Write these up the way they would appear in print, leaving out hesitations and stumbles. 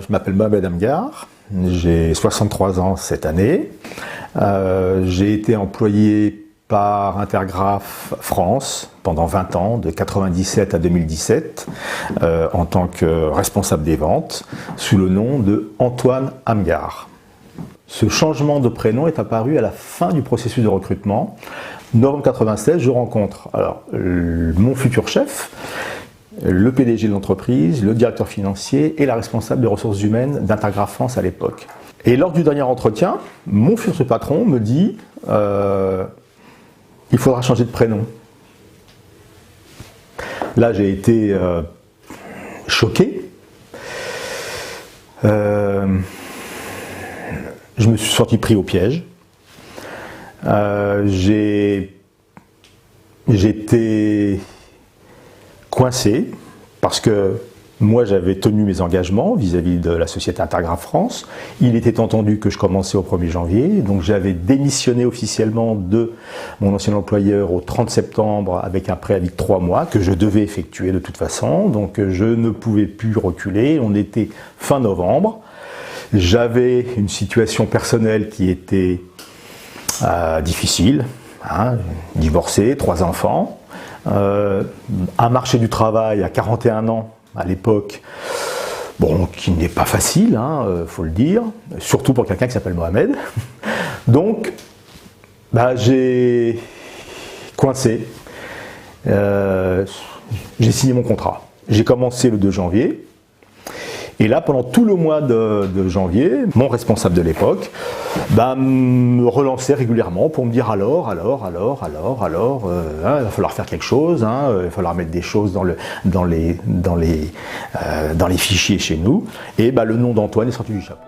Je m'appelle Mohamed Amghar, j'ai 63 ans cette année. J'ai été employé par Intergraph France pendant 20 ans, de 1997 à 2017, en tant que responsable des ventes, sous le nom de Antoine Amghar. Ce changement de prénom est apparu à la fin du processus de recrutement. Novembre 1996, je rencontre mon futur chef, le PDG de l'entreprise, le directeur financier et la responsable des ressources humaines d'Intergraph France à l'époque. Et lors du dernier entretien, mon futur patron me dit il faudra changer de prénom. Là, j'ai été choqué. Je me suis senti pris au piège. J'ai été coincé parce que moi j'avais tenu mes engagements vis-à-vis de la société Intergraph France. Il était entendu que je commençais au 1er janvier, donc j'avais démissionné officiellement de mon ancien employeur au 30 septembre avec un préavis de 3 mois que je devais effectuer de toute façon, donc je ne pouvais plus reculer. On était fin novembre, j'avais une situation personnelle qui était difficile, divorcé, 3 enfants, un marché du travail à 41 ans à l'époque, bon, qui n'est pas facile, faut le dire, surtout pour quelqu'un qui s'appelle Mohamed. Donc, j'ai coincé, j'ai signé mon contrat. J'ai commencé le 2 janvier. Et là, pendant tout le mois de janvier, mon responsable de l'époque me relançait régulièrement pour me dire alors, il va falloir faire quelque chose, il va falloir mettre des choses dans les fichiers chez nous. Et le nom d'Antoine est sorti du chapeau.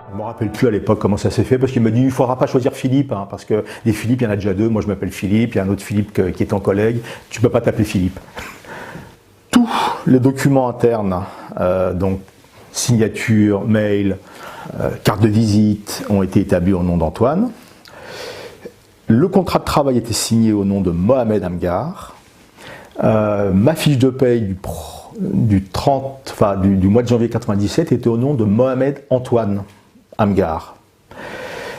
Je ne me rappelle plus à l'époque comment ça s'est fait, parce qu'il m'a dit il ne faudra pas choisir Philippe, parce que des Philippe, il y en a déjà 2, moi je m'appelle Philippe, il y a un autre Philippe qui est ton collègue, tu ne peux pas t'appeler Philippe. Tous les documents internes, donc signature, mail, carte de visite, ont été établis au nom d'Antoine. Le contrat de travail était signé au nom de Mohamed Amghar. Ma fiche de paye du mois de janvier 1997 était au nom de Mohamed Antoine Amghar.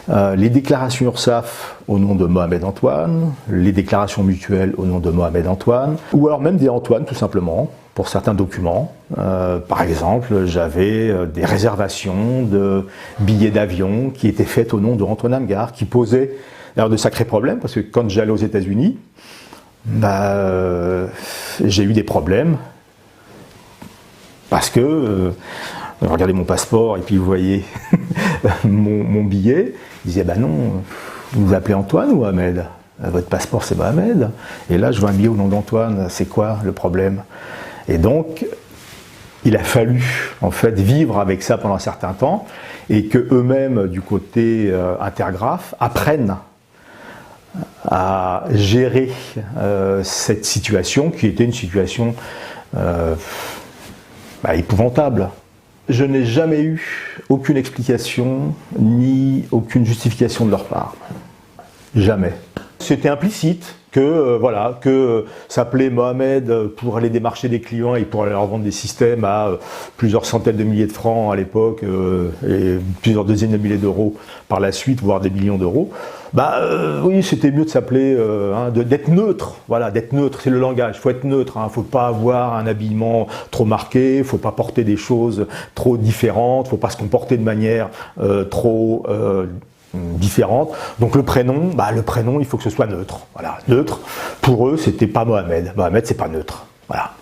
Les déclarations URSSAF au nom de Mohamed Antoine, les déclarations mutuelles au nom de Mohamed Antoine, ou alors même des Antoine tout simplement, pour certains documents. Par exemple, j'avais des réservations de billets d'avion qui étaient faites au nom de Antoine Amghar, qui posait d'ailleurs de sacrés problèmes, parce que quand j'allais aux États-Unis, j'ai eu des problèmes, parce que regardez mon passeport et puis vous voyez mon billet, il disait non, vous vous appelez Antoine ou Mohamed? Votre passeport c'est Mohamed, et là je vois un billet au nom d'Antoine, c'est quoi le problème? Et donc il a fallu en fait vivre avec ça pendant un certain temps, et que eux-mêmes du côté Intergraph apprennent à gérer cette situation qui était une situation épouvantable. Je n'ai jamais eu aucune explication ni aucune justification de leur part. Jamais. C'était implicite que s'appeler Mohamed pour aller démarcher des clients et pour aller leur vendre des systèmes à plusieurs centaines de milliers de francs à l'époque et plusieurs dizaines de milliers d'euros par la suite, voire des millions d'euros. Oui, c'était mieux de s'appeler, d'être neutre. Voilà, d'être neutre, c'est le langage. Il faut être neutre. Il ne faut pas avoir un habillement trop marqué. Il ne faut pas porter des choses trop différentes. Il ne faut pas se comporter de manière trop différente. Donc le prénom, il faut que ce soit neutre. Voilà, neutre. Pour eux, c'était pas Mohamed. Mohamed, c'est pas neutre. Voilà.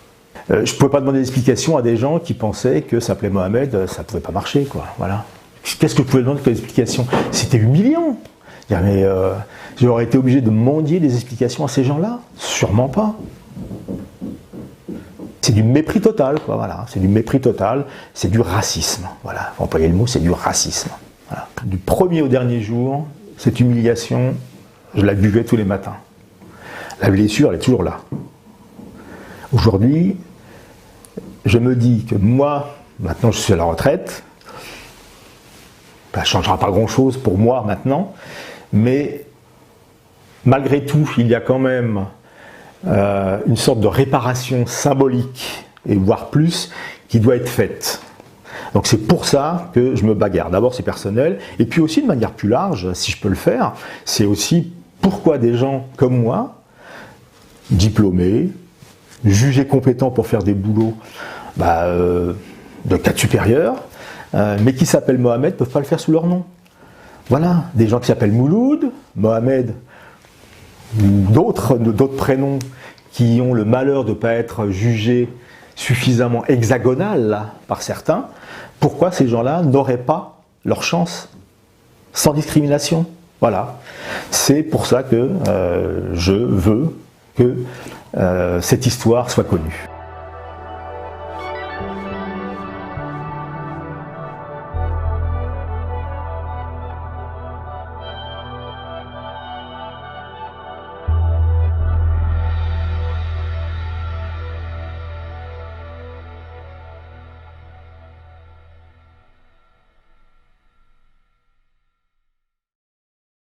Je ne pouvais pas demander d'explication à des gens qui pensaient que s'appeler Mohamed, ça ne pouvait pas marcher, quoi. Voilà. Qu'est-ce que je pouvais demander comme explication? C'était humiliant. Mais j'aurais été obligé de mendier des explications à ces gens-là? Sûrement pas. C'est du mépris total, quoi, voilà. C'est du mépris total, c'est du racisme. Voilà, faut employer le mot, c'est du racisme. Voilà. Du premier au dernier jour, cette humiliation, je la buvais tous les matins. La blessure, elle est toujours là. Aujourd'hui, je me dis que moi, maintenant je suis à la retraite, ça ne changera pas grand-chose pour moi maintenant, mais malgré tout, il y a quand même une sorte de réparation symbolique, et voire plus, qui doit être faite. Donc c'est pour ça que je me bagarre. D'abord c'est personnel, et puis aussi de manière plus large, si je peux le faire, c'est aussi pourquoi des gens comme moi, diplômés, jugés compétents pour faire des boulots de cadre supérieur, mais qui s'appellent Mohamed, ne peuvent pas le faire sous leur nom. Voilà, des gens qui s'appellent Mouloud, Mohamed, ou d'autres prénoms qui ont le malheur de ne pas être jugés suffisamment hexagonal par certains, pourquoi ces gens-là n'auraient pas leur chance sans discrimination? Voilà, c'est pour ça que je veux que cette histoire soit connue.